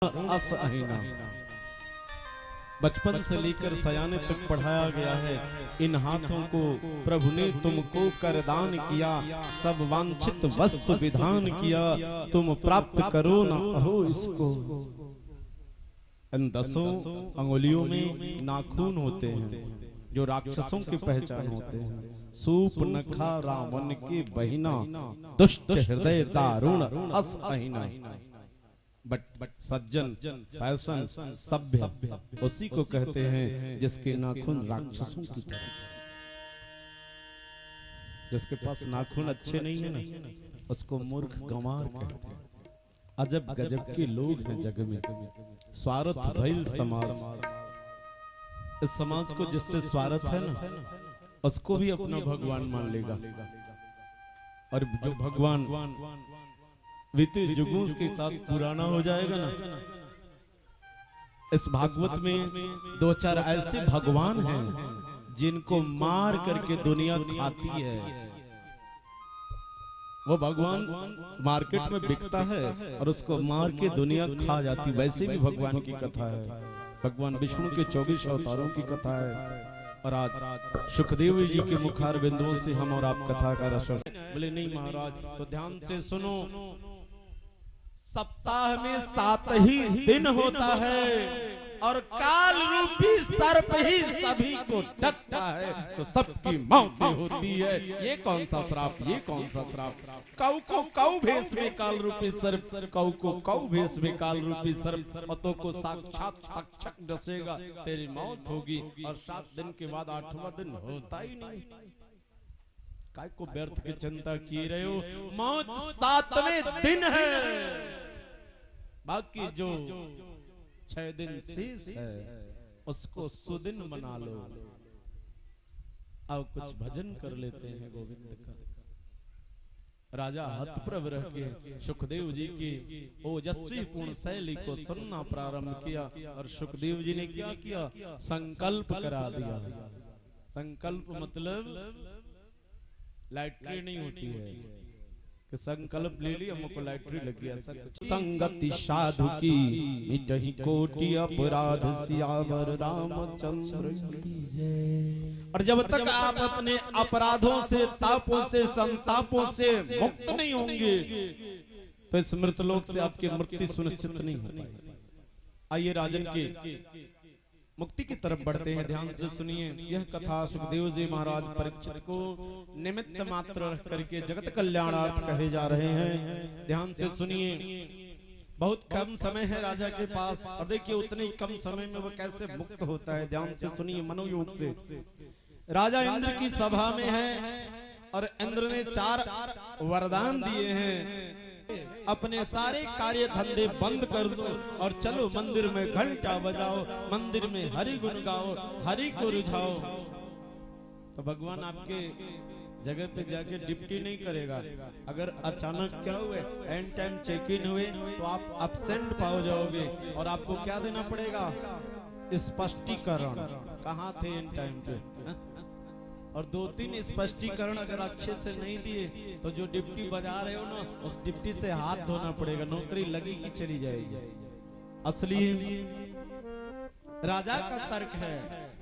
असहीना। बचपन से लेकर सयाने तक पढ़ाया गया है, इन हाथों को प्रभु ने तुमको करदान किया, सब वांछित वस्तु विधान किया, तुम प्राप्त करो ना अहो इसको। इन 10 अंगुलियों में नाखून होते हैं जो राक्षसों की पहचान होते हैं। सूप नखा रावण की बहिना, दुष्ट हृदय दारुण असहीना। बट सज्जन फैशन सभ्य उसी को कहते हैं जिसके नाखून राक्षसों की तरह। जिसके पास नाखून अच्छे नहीं है ना, उसको मूर्ख गंवार कहते हैं। अजब गजब के लोग हैं जग में, स्वार्थ भइल समाज। इस समाज को जिससे स्वार्थ है ना, उसको भी अपना भगवान मान लेगा। और जो भगवान बीते युगों के साथ पुराना हो जाएगा ना। इस भागवत में 2-4 ऐसे भगवान हैं जिनको मार करके दुनिया खाती है। वो भगवान मार्केट में बिकता है और उसको मार के दुनिया खा जाती। वैसे भी भगवान की कथा है, भगवान विष्णु के 24 अवतारों की कथा है। और आज सुखदेव जी के मुखार बिंदुओं से हम और आप कथा का रस। बोले नहीं महाराज, तो ध्यान से सुनो। सप्ताह में 7 ही दिन होता है और काल रूपी सर्प ही सभी को डसता है, तो सबकी मौत होती है। ये कौन सा श्राप, ये कौन सा श्राप। कौ को कौ भेष में काल रूपी सर्प, कौ को कौ भेष में काल रूपी सर्प, मतों को साक्षात तक्षक डसेगा, तेरी मौत होगी। और 7 दिन के बाद 8वां दिन होता ही नहीं। काय को व्यर्थ की चिंता किए रहे हो, मौत 7वें दिन है। बाकी जो 6 दिन शेष है उसको सुदिन बना लो। अब कुछ भजन कर लेते हैं गोविंद का। राजा हतप्रभ रह के सुखदेव जी की ओजस्वी पूर्ण शैली को सुनना प्रारंभ किया। और सुखदेव जी ने क्या किया, संकल्प करा दिया। संकल्प मतलब लैट्री नहीं होती है कि संकल्प ले लिया हमको लैट्री लग गया। संगति साधु की मिटहि कोटि अपराध, सियावर रामचंद्र की जय। और जब तक आप अपने अपराधों से, तापों से, संतापों से मुक्त नहीं होंगे तो इस मृतलोक से आपकी मृत्यु सुनिश्चित नहीं हो पाएगी। आइए राजन के मुक्ति की तरफ बढ़ते हैं। ध्यान से सुनिए यह कथा। सुखदेव जी महाराज परीक्षित को निमित्त मात्र रख करके जगत कल्याणार्थ कहे जा रहे हैं। ध्यान से सुनिए। बहुत कम समय है राजा के पास, और देखिए उतने कम समय में वो कैसे मुक्त होता है। ध्यान से सुनिए मनोयोग से। राजा इंद्र की सभा में है और इंद्र ने 4 वरदान दिए हैं। अपने सारे कार्य धंधे बंद कर दो और चलो मंदिर में घंटा बजाओ, मंदिर में हरि गुण गाओ, हरि को रिझाओ। तो भगवान आपके जगह पे जाके ड्यूटी नहीं करेगा। अगर अचानक क्या हुए, एंड टाइम चेक इन हुए, तो आप एब्सेंट पाओ जाओगे और आपको क्या देना पड़ेगा, स्पष्टीकरण। कहाँ थे एंड टाइम पे। और 2-3 स्पष्टीकरण अगर अच्छे से नहीं दिए तो जो डिप्टी बजा रहे हो ना, उस डिप्टी से हाथ धोना पड़ेगा, नौकरी लगी कि चली जाएगी। असली राजा का तर्क है,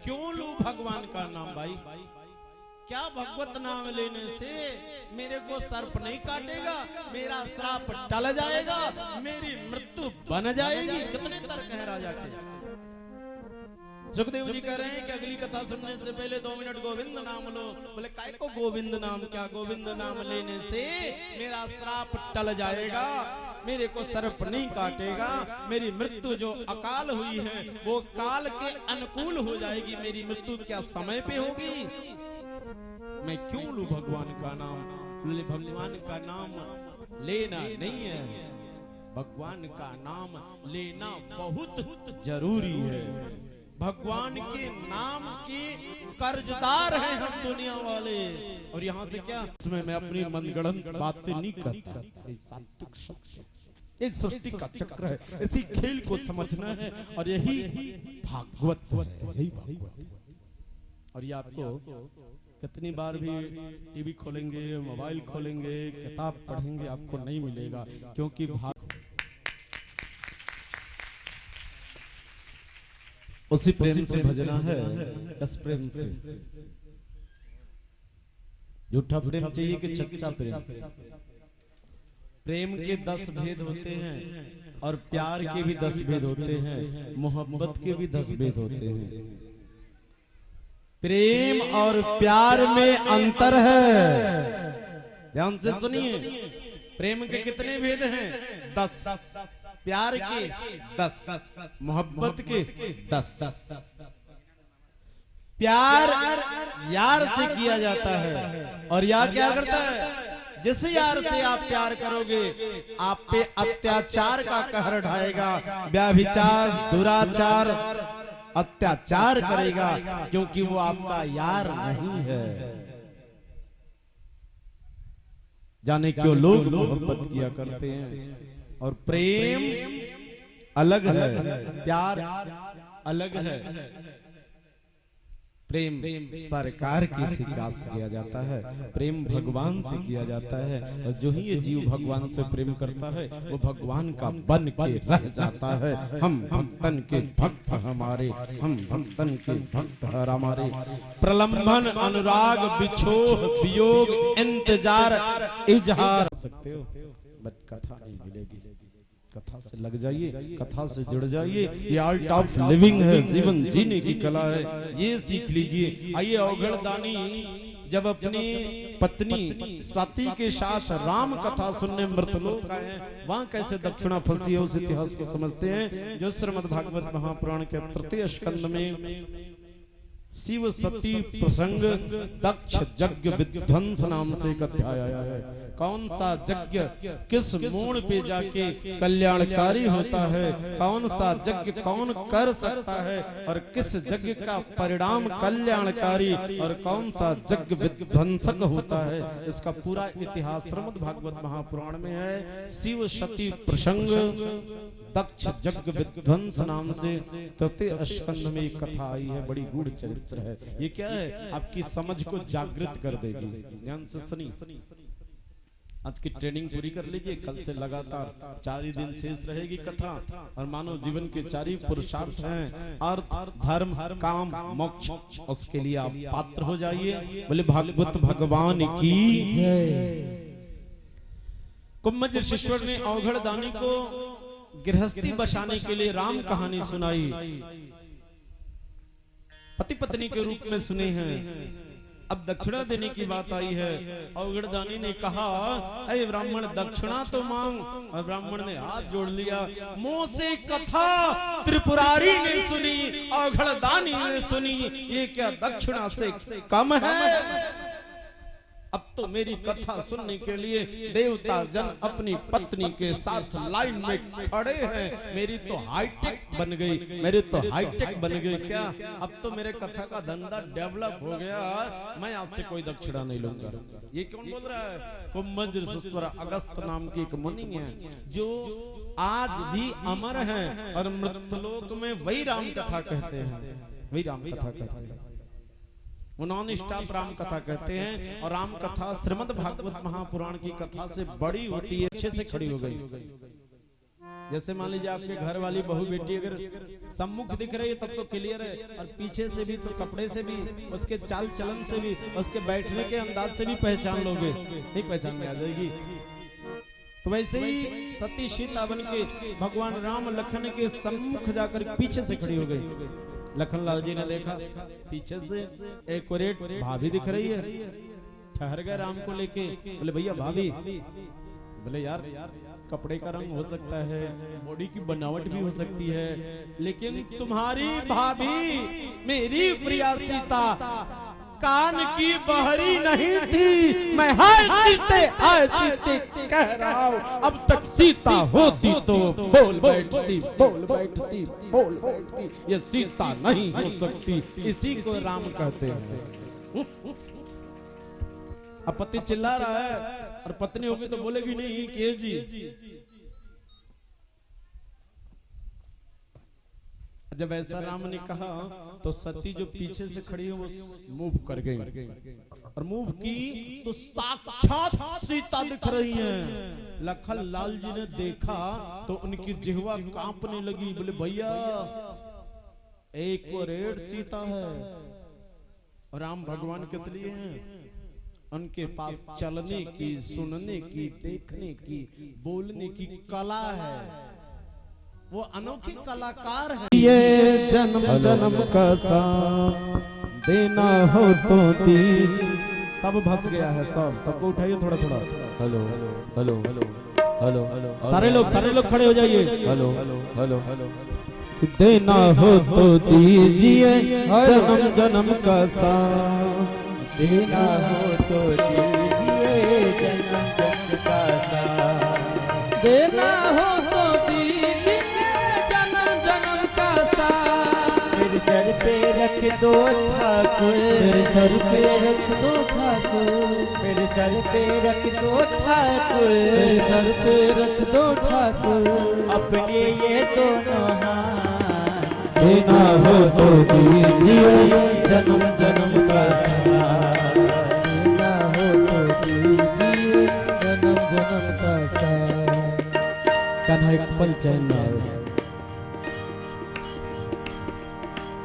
क्यों लूं भगवान का नाम भाई। क्या भगवत नाम लेने से मेरे को सर्प नहीं काटेगा, मेरा श्राप टल जाएगा, मेरी मृत्यु बन जाएगी। कितने तर्क है राजा के। सुखदेव जी कह रहे हैं कि अगली कथा सुनने से पहले 2 मिनट गोविंद नाम लो। बोले काय को गोविंद नाम, क्या गोविंद नाम लेने से मेरा श्राप टल जाएगा, मेरे को सर्प नहीं काटेगा, मेरी मृत्यु जो अकाल हुई है वो काल के अनुकूल हो जाएगी। मेरी मृत्यु क्या समय पे होगी। मैं क्यों लूं भगवान का नाम। बोले भगवान का नाम लेना नहीं है, भगवान का नाम लेना बहुत जरूरी है। भगवान के नाम के कर्जदार हैं हम दुनिया वाले। और यहाँ से क्या, इसमें मैं अपनी मनगढ़ंत बातें नहीं करता। इस सृष्टि का चक्र है, इसी खेल को समझना है और यही भागवत है, यही भागवत। और ये आपको कितनी बार भी टीवी खोलेंगे, मोबाइल खोलेंगे, किताब पढ़ेंगे, आपको नहीं मिलेगा। क्योंकि उसी प्रेम से भजना है, इस प्रेम से। झूठा प्रेम चाहिए कि सच्चा प्रेम? प्रेम के 10 भेद होते हैं और प्यार के भी 10 भेद होते हैं, मोहब्बत के भी 10 भेद होते हैं। प्रेम और प्यार में अंतर है, ध्यान से सुनिए। प्रेम के कितने भेद हैं? 10। प्यार के 10, मोहब्बत के 10। प्यार यार से किया जाता है और यार क्या करता है? जिस यार से आप प्यार करोगे आप पे अत्याचार का कहर ढाएगा, व्यभिचार, दुराचार, अत्याचार करेगा, क्योंकि वो आपका यार नहीं है। जाने क्यों लोग मोहब्बत किया करते हैं और प्रेम अलग है, प्यार अलग है। प्रेम सरकार की शिकायत से किया जाता है, प्रेम भगवान से किया जाता है, और जो ही ये जीव भगवान से प्रेम करता है वो भगवान का बन के रह जाता है। हम भक्तन के भक्त हमारे, हम भक्तन के भक्त हमारे। प्रलंबन, अनुराग, बिछोह, वियोग, इंतजार, इजहार सकते हो, बट कथा नहीं मिलेगी। कथा से लग जाइए, कथा से जुड़ जाइए। ये आर्ट ऑफ लिविंग है, जीवन जीने की कला है, ये सीख लीजिए। आइए, अवघड़ दानी जब अपनी पत्नी सती के साथ राम कथा सुनने मृतलोक आए, वहां कैसे दक्षिणा फंसी है उस इतिहास को समझते हैं, जो श्रीमद् भागवत महापुराण के 3 स्कंद में शिव सती प्रसंग दक्ष यज्ञ विध्वंस नाम से एक अध्याय आया है। कौन सा यज्ञ किस मोड़ पे जाके कल्याणकारी होता है, कौन सा यज्ञ कौन कर सकता है, और किस यज्ञ का परिणाम कल्याणकारी और कौन सा यज्ञ विध्वंसक होता है, इसका पूरा इतिहास श्रीमद् भागवत महापुराण में है। शिव सती प्रसंग दक्ष यज्ञ विध्वंस नाम से 3 स्कंद में एक कथा आई है, बड़ी गूढ़ चरित्र है। ये क्या है? आपकी समझ को जागृत कर देगी। ध्यान से सुनी। आज की ट्रेनिंग पूरी कर लीजिए, कल से लगातार 4 ही दिन शेष रहेगी कथा, और मानव जीवन के 4 ही पुरुषार्थ हैं, अर्थ, धर्म, काम, मोक्ष। उसके लिए आप पात्र हो जाइए। बोले भागवत भगवान की जय। कुम्भज ऋषिश्वर ने अवघड़ दानी को गृहस्थी बसाने के लिए राम कहानी सुनाई, पति पत्नी के रूप में सुने हैं। अब दक्षिणा देने की बात आई है। अवघड़ दानी ने कहा, अरे ब्राह्मण दक्षिणा तो मांग, और ब्राह्मण ने हाथ जोड़ लिया। मुंह से कथा त्रिपुरारी ने सुनी, अवघड़ दानी ने सुनी, ये क्या दक्षिणा से कम है? अब तो मेरी कथा सुनने के लिए देवता जन अपनी पत्नी के साथ लाइन में खड़े हैं। मेरी तो हाईटेक बन गई, मेरी तो हाईटेक बन गई। क्या अब तो मेरे कथा का धंधा डेवलप हो गया, मैं आपसे कोई दक्षिणा नहीं लूंगा। ये कौन बोल रहा है? कुम्भज ऋषिश्वर अगस्त नाम की एक मुनि है, जो आज भी अमर है, और मृतलोक में वही राम कथा कहते हैं, वही राम कथा कहते हैं। उन्होंने स्टॉप राम कथा कहते हैं, और राम कथा श्रीमद् भागवत महापुराण की कथा से बड़ी होती है। अच्छे से खड़ी हो गई। जैसे मान लीजिए आपके घर वाली बहू बेटी अगर सम्मुख दिख रही है तब तो क्लियर है, और पीछे से भी, तो कपड़े से भी, उसके चाल चलन से भी, उसके बैठने के अंदाज से भी पहचान लोगे, नहीं पहचान में आ जाएगी। तो वैसे ही सती सीता बन के भगवान राम लखन के सम्मुख जाकर पीछे से खड़ी हो गई। लखनलाल जी ने देखा पीछे से एक कोरेट भाभी दिख रही है, ठहर गए राम को लेके। बोले भैया भाभी? बोले यार कपड़े का रंग हो सकता है, बॉडी की बनावट भी हो सकती है, लेकिन तुम्हारी भाभी मेरी प्रिया सीता कान की बहरी नहीं थी। मैं हाय सीते कह रहा हूँ, अब तक सीता होती तो बोल बैठती, बोल बैठती, बोल बैठती। ये सीता नहीं हो सकती, इसी को राम कहते हैं। अब पति चिल्ला रहा है, और पत्नी होगी तो बोलेगी नहीं के जी। जब ऐसा राम ने कहा तो सती जो पीछे से खड़ी है वो मूव कर गई, और मूव की तो साक्षात सीता दिख रही हैं। लखन लाल जी ने देखा तो उनकी जिह्वा कांपने लगी। बोले भैया एक को रेड सीता है और राम भगवान किस लिए हैं? उनके पास चलने की, सुनने की, देखने की, बोलने की कला है। वो अनोखे कलाकार है। ये जन्म जन्म का साथ देना हो तो दीजिए। सब भस गया है, सबको उठाइए थोड़ा थोड़ा। Hello hello hello hello hello, सारे लोग खड़े हो जाइए। हेलो हेलो हेलो हेलो, देना हो तो दीजिए जन्म जन्म का साथ, देना हो तो दीजिए जन्म जन्म का साथ, देना हो तो दीजिए जन्म जन्म का साथ। मेरे सर पे रख दो ठाकुर, मेरे सर पे रख दो ठाकुर, मेरे सर पे रख दो ठाकुर, मेरे सर पे रख दो ठाकुर, अपने ये दोनों हाथ, देना हो तो दीजिए जन्म जन्म का साथ, देना हो तो दीजिए जन्म जन्म का साथ। कान्हा एक पल चैन न आए,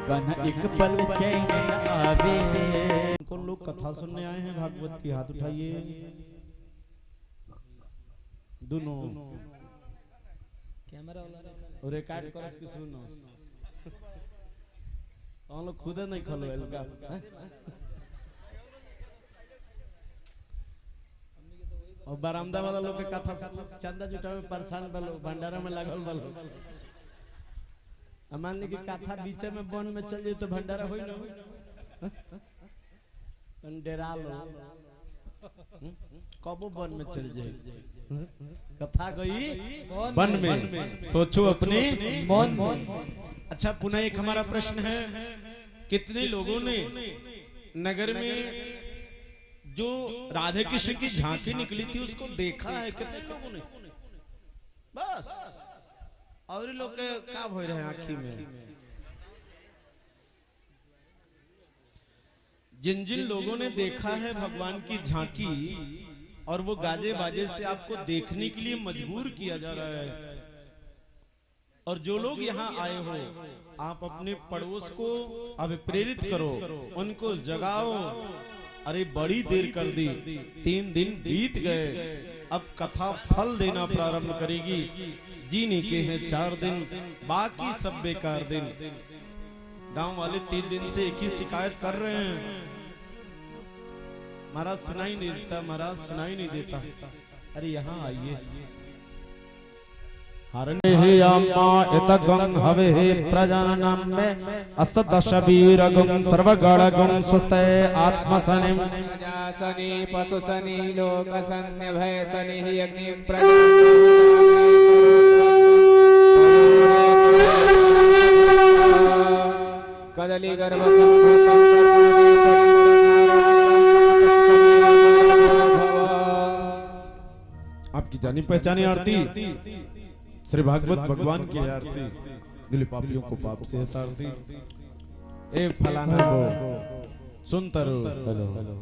कान्हा एक पल चैन न आवे। कौन लोग कथा सुनने आए हैं भागवत की? हाथ उठाइए। दोनों कैमरा वाला रिकॉर्ड कर इसकी सुनो। हम लोग खुद नहीं खोलवेल का। और बरामदा वाला लोग के कथा चंदा जुटावे में परेशान बलो, भंडारा में लागल बलो। मान ली कि कथा बीच में वन में चल जाए तो भंडारा होई ना, तन डेरा लो कबो वन में चल जाए। कथा गई वन में, सोचो अपने मन में। अच्छा, पुनः एक हमारा प्रश्न है, कितने लोगों ने नगर में जो राधे कृष्ण की झांकी निकली थी उसको देखा है? कितने लोगों ने? बस, और लोग के क्या भय रहे आँखी में। जिन जिन लोगों ने देखा है भगवान की झांकी और वो गाजे बाजे से आपको देखने के लिए मजबूर किया जा रहा है, और जो लोग यहाँ आए हो आप अपने पड़ोस को अब प्रेरित करो, उनको जगाओ। अरे बड़ी देर कर दी, 3 दिन बीत गए, अब कथा फल देना प्रारंभ करेगी। जीने के हैं 4 दिन, बाकी सब बेकार दिन। गांव वाले 3 दिन से एक ही शिकायत कर रहे हैं, महाराज सुनाई नहीं देता, महाराज सुनाई नहीं देता। अरे यहाँ आइए। हरणे यामा इतगं हवे प्रजननम में अस्तदशवीरगुं सर्वगणगुं स्वस्ते आत्मसनिं सनि पशुसनि लोकसन्य भय सनि अग्निं कदली गर्भ आपकी जानी पहचानी आरती श्री भागवत भगवान की आरती, दिल पापियों को पाप से हटाती। ए फलाना वो सुनता रहो। हेलो हेलो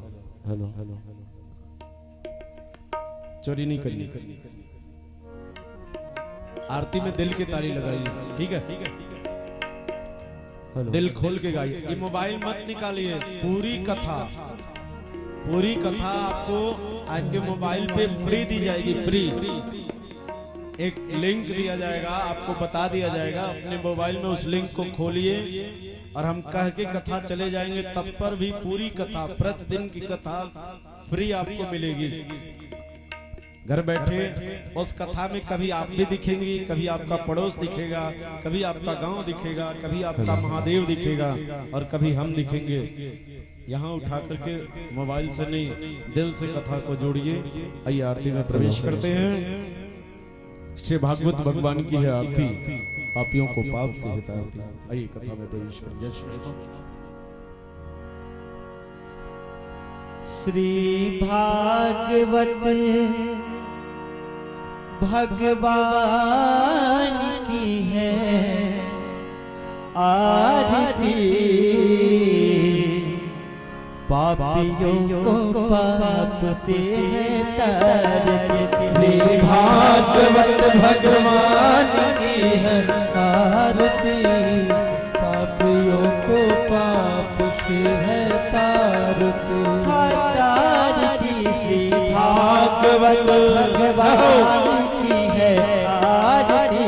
हेलो हेलो, चोरी नहीं करनी। आरती में दिल की ताली लगाइए, ठीक है? दिल खोल के गाइए, ये मोबाइल मत निकालिए। पूरी कथा आपको आपके मोबाइल पे फ्री दी जाएगी, फ्री। एक लिंक दिया जाएगा, आपको बता दिया जाएगा, अपने मोबाइल में उस लिंक को खोलिए और हम कह के कथा चले जाएंगे, तब पर भी पूरी कथा, प्रतिदिन की कथा फ्री आपको मिलेगी। घर बैठे उस कथा में कभी आप भी दिखेंगे, कभी आपका पड़ोस दिखेगा, कभी आपका गांव दिखेगा, कभी आपका महादेव दिखेगा और कभी हम दिखेंगे। यहाँ उठा करके मोबाइल से नहीं, दिल से कथा को जोड़िए। आइए आरती में प्रवेश करते हैं। श्री भागवत भगवान की है आरती, पापियों को पाप से हटाती। आइए कथा में प्रवेश करिए। श्री भागवत भगवान की है आरती, पापियों को पाप से है तारती। श्री भागवत भगवान की है आरती, पापियों भगवान की है आरती,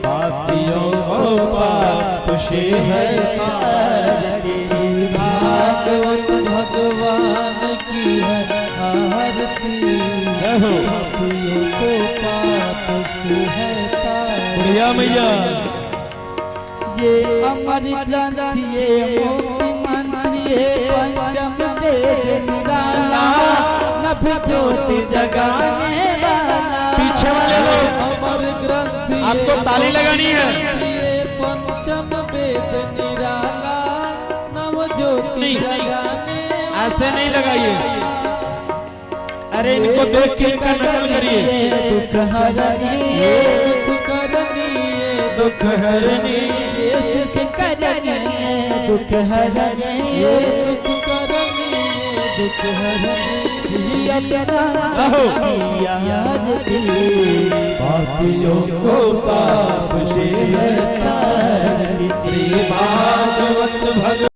पापियों को पाप से है तारती। भागवत भगवान की है आरती, पापियों को पाप से है तारती। बुढ़िया मैया ये अमर ग्रंथ ये मोती मंत्र ये पंचम वेद निराला, नभ ज्योति जगाने वाला। पीछे वाले लोग अमर ग्रंथ आपको ताली लगानी है। ये पंचम वेद निराला, नव ज्योति जगाने ऐसे नहीं लगाइए, अरे इनको देख के इनका नकल करिए। दुख हरनिए सुख करनिए, दुख हरनी सुख करनिए दुख हरनिए, सुख करनिए दुख हरनिए। अपना याद दी, पापियों को पाप